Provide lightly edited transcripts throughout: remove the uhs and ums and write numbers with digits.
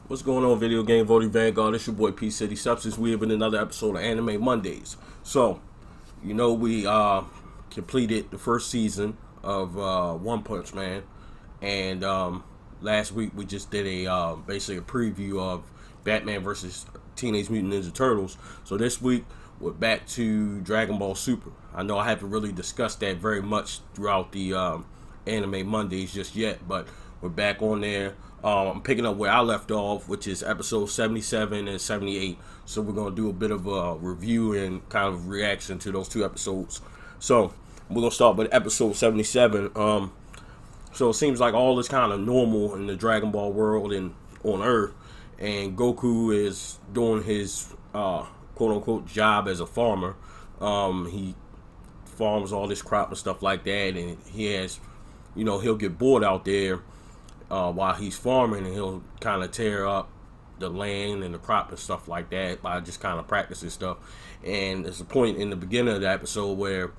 What's going on, video game voting Vanguard? It's your boy P City Substance. We have in another episode of Anime Mondays. So, we completed the first season of One Punch Man, and last week we just did a basically a preview of Batman versus Teenage Mutant Ninja Turtles. So this week we're back to Dragon Ball Super. I know I haven't really discussed that very much throughout the Anime Mondays just yet, but we're back on there. I'm picking up where I left off, which is episode 77 and 78. So we're going to do a bit of a review and kind of reaction to those two episodes. So we're going to start with episode 77. So it seems like all is kind of normal in the Dragon Ball world and on Earth. And Goku is doing his quote-unquote job as a farmer. He farms all this crop and stuff like that. And he has, he'll get bored out there while he's farming, and he'll kind of tear up the land and the crop and stuff like that by just kind of practicing stuff. And there's a point in the beginning of the episode where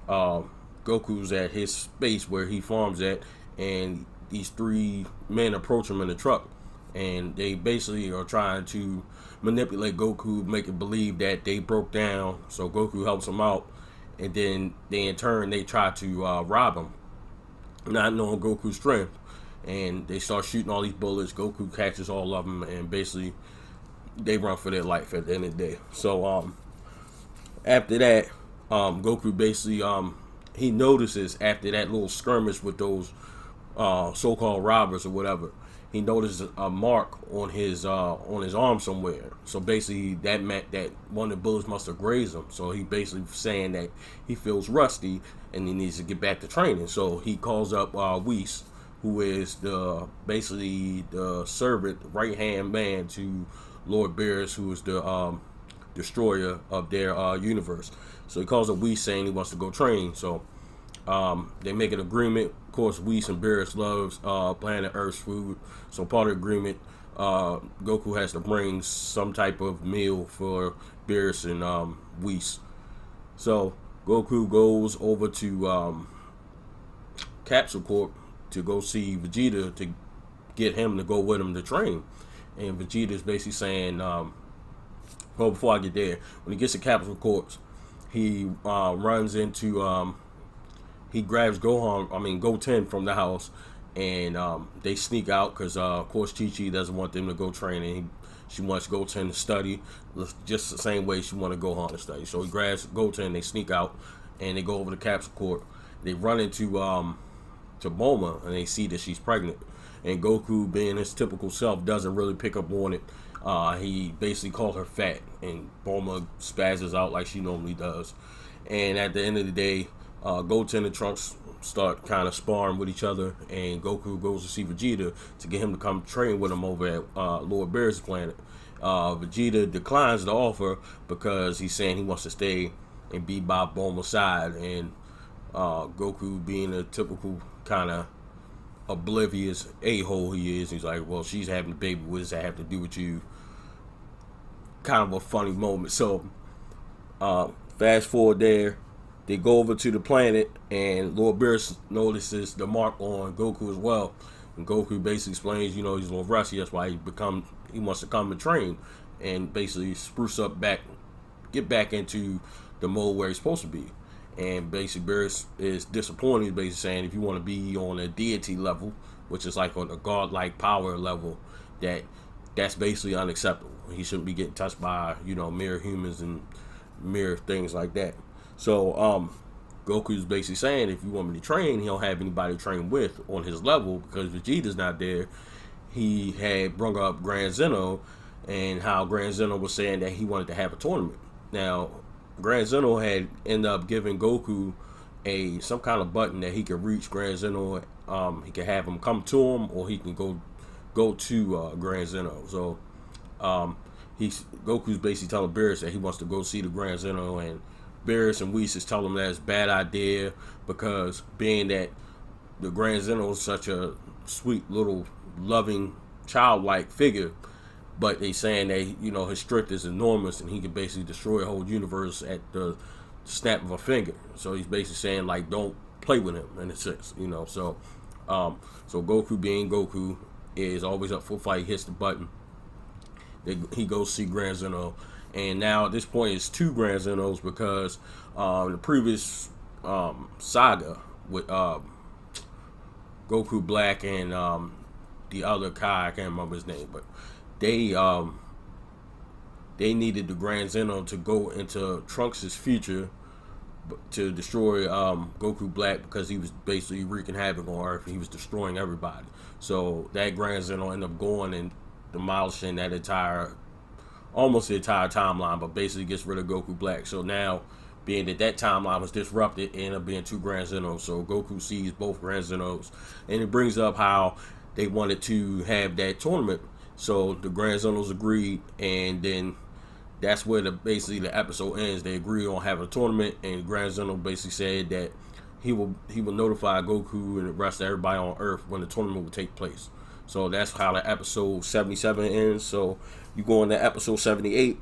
Goku's at his space where he farms at, and these three men approach him in the truck, and they basically are trying to manipulate Goku, make it believe that they broke down. So Goku helps him out, and then in turn they try to rob him, not knowing Goku's strength. And they start shooting all these bullets. Goku catches all of them, and basically they run for their life at the end of the day. So after that, Goku basically he notices after that little skirmish with those so-called robbers or whatever, he notices a mark on his arm somewhere. So basically that meant that one of the bullets must have grazed him. So he basically saying that he feels rusty and he needs to get back to training. So he calls up Whis, who is basically the servant, right hand man to Lord Beerus, who is the destroyer of their universe. So he calls up Whis saying he wants to go train. So they make an agreement. Of course, Whis and Beerus loves planet Earth's food. So part of the agreement, Goku has to bring some type of meal for Beerus and Whis. So Goku goes over to Capsule Corp to go see Vegeta to get him to go with him to train. And Vegeta's basically saying, well, before I get there, when he gets to Capsule Corp, he runs into, he grabs Goten from the house, and they sneak out because, of course, Chi-Chi doesn't want them to go training. She wants Goten to study just the same way she wanted Gohan to study. So he grabs Goten, they sneak out, and they go over to Capsule Corp. They run into to Bulma, and they see that she's pregnant, and Goku, being his typical self, doesn't really pick up on it. He basically called her fat, and Bulma spazzes out like she normally does. And at the end of the day, Goten and Trunks start kind of sparring with each other, and Goku goes to see Vegeta to get him to come train with him over at Lord Beerus' planet. Vegeta declines the offer because he's saying he wants to stay and be by Bulma's side, and Goku, being a typical kind of oblivious a-hole he is, he's like, well, she's having a baby, what does that have to do with you? Kind of a funny moment. So fast forward there, they go over to the planet, and Lord Beerus notices the mark on Goku as well, and Goku basically explains, he's a little rusty, that's why he wants to come and train and basically spruce up get back into the mode where he's supposed to be. And basically Beerus is disappointed. He's basically saying if you want to be on a deity level, which is like on a godlike power level, that's basically unacceptable. He shouldn't be getting touched by, mere humans and mere things like that. So Goku's basically saying if you want me to train, he don't have anybody to train with on his level because Vegeta's not there. He had brought up Grand Zeno, and how Grand Zeno was saying that he wanted to have a tournament. Now, Grand Zeno had ended up giving Goku some kind of button that he could reach Grand Zeno. He could have him come to him, or he can go to Grand Zeno. So Goku's basically telling Beerus that he wants to go see the Grand Zeno, and Beerus and Whis is telling him that it's a bad idea because being that the Grand Zeno is such a sweet little loving childlike figure, but they saying that his strength is enormous and he can basically destroy a whole universe at the snap of a finger. So he's basically saying like, don't play with him in a sense, So Goku, being Goku, is always up for a fight. Hits the button, he goes see Grand Zeno, and now at this point it's 2 Grand Zenos because the previous saga with Goku Black and the other Kai, I can't remember his name, but they needed the Grand Zeno to go into Trunks' future to destroy Goku Black because he was basically wreaking havoc on Earth. He was destroying everybody. So that Grand Zeno ended up going and demolishing that almost the entire timeline, but basically gets rid of Goku Black. So now, being that timeline was disrupted, it ended up being 2 Grand Zenos. So Goku sees both Grand Zenos, and it brings up how they wanted to have that tournament. So the Grand Zenos agreed, and then that's where basically the episode ends. They agree on having a tournament, and Grand Zeno basically said that he will notify Goku and the rest of everybody on Earth when the tournament will take place. So that's how the episode 77 ends. So you go into episode 78,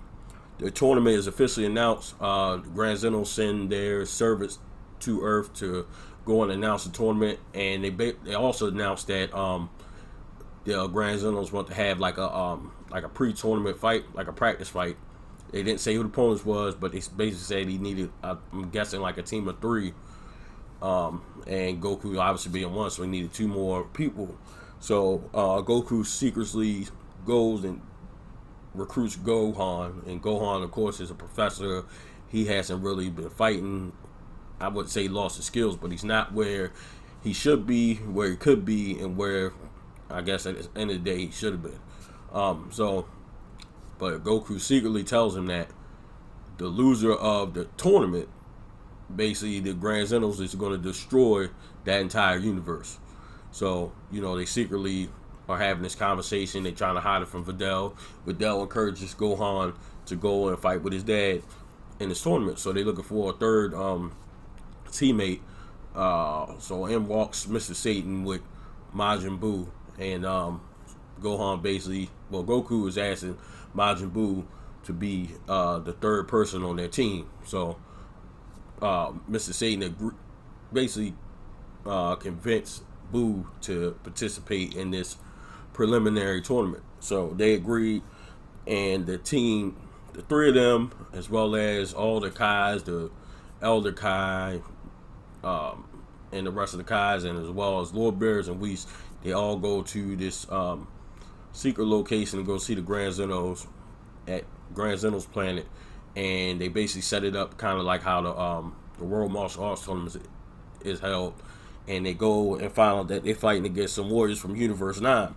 the tournament is officially announced. Grand Zeno send their servants to Earth to go and announce the tournament, and they also announced that the Grand Zenos want to have like a pre-tournament fight, like a practice fight. They didn't say who the opponents was, but they basically said he needed, I'm guessing, like a team of 3. And Goku obviously being one, so he needed 2 more people. So Goku secretly goes and recruits Gohan, and Gohan, of course, is a professor. He hasn't really been fighting. I wouldn't say he lost his skills, but he's not where he should be, where he could be, and where I guess at the end of the day he should have been. But Goku secretly tells him that the loser of the tournament, basically the Grand Zenos, is going to destroy that entire universe. So, they secretly are having this conversation. They're trying to hide it from Videl. Videl encourages Gohan to go and fight with his dad in this tournament. So they're looking for a third teammate. So in walks Mr. Satan with Majin Buu. And Gohan Goku is asking Majin Buu to be the third person on their team. So Mr. Satan basically convinced Buu to participate in this preliminary tournament. So they agreed, and the 3 of them, as well as all the Kais, the Elder Kai, and the rest of the Kais, and as well as Lord Bears and Whis, they all go to this secret location and go see the Grand Zenos at Grand Zenos planet, and they basically set it up kind of like how the World Martial Arts Tournament is held, and they go and find out that they're fighting against some warriors from Universe 9.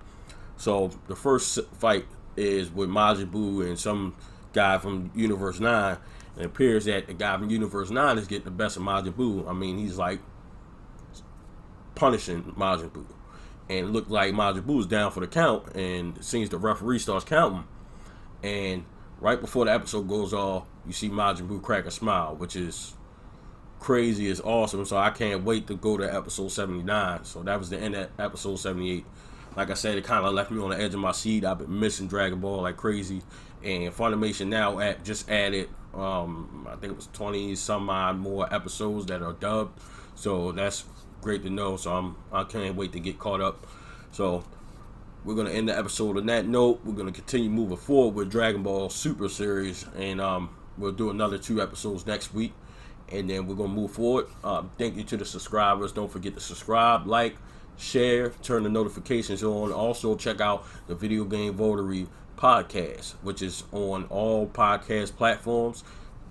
So the first fight is with Majin Buu and some guy from Universe 9, and it appears that the guy from Universe 9 is getting the best of Majin Buu. I mean, he's like punishing Majin Buu, and it looked like Majin Buu is down for the count, and it seems the referee starts counting, and right before the episode goes off, you see Majin Buu crack a smile, which is crazy. It's awesome. So I can't wait to go to episode 79. So that was the end of episode 78. Like I said, it kind of left me on the edge of my seat. I've been missing Dragon Ball like crazy, and Funimation now just added I think it was 20 some odd more episodes that are dubbed. So that's great to know. So I can't wait to get caught up. So we're going to end the episode on that note. We're going to continue moving forward with Dragon Ball Super Series, and we'll do another 2 episodes next week, and then we're going to move forward. Thank you to the subscribers. Don't forget to subscribe, like, share, turn the notifications on. Also, check out the Video Game Votary podcast, which is on all podcast platforms.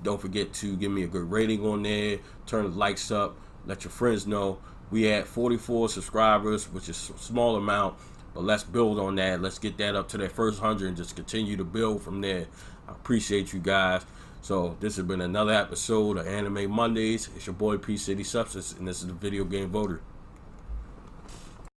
Don't forget to give me a good rating on there. Turn the likes up. Let your friends know. We had 44 subscribers, which is a small amount, but let's build on that. Let's get that up to that first 100 and just continue to build from there. I appreciate you guys. So this has been another episode of Anime Mondays. It's your boy P City Substance, and this is the Video Game Voter.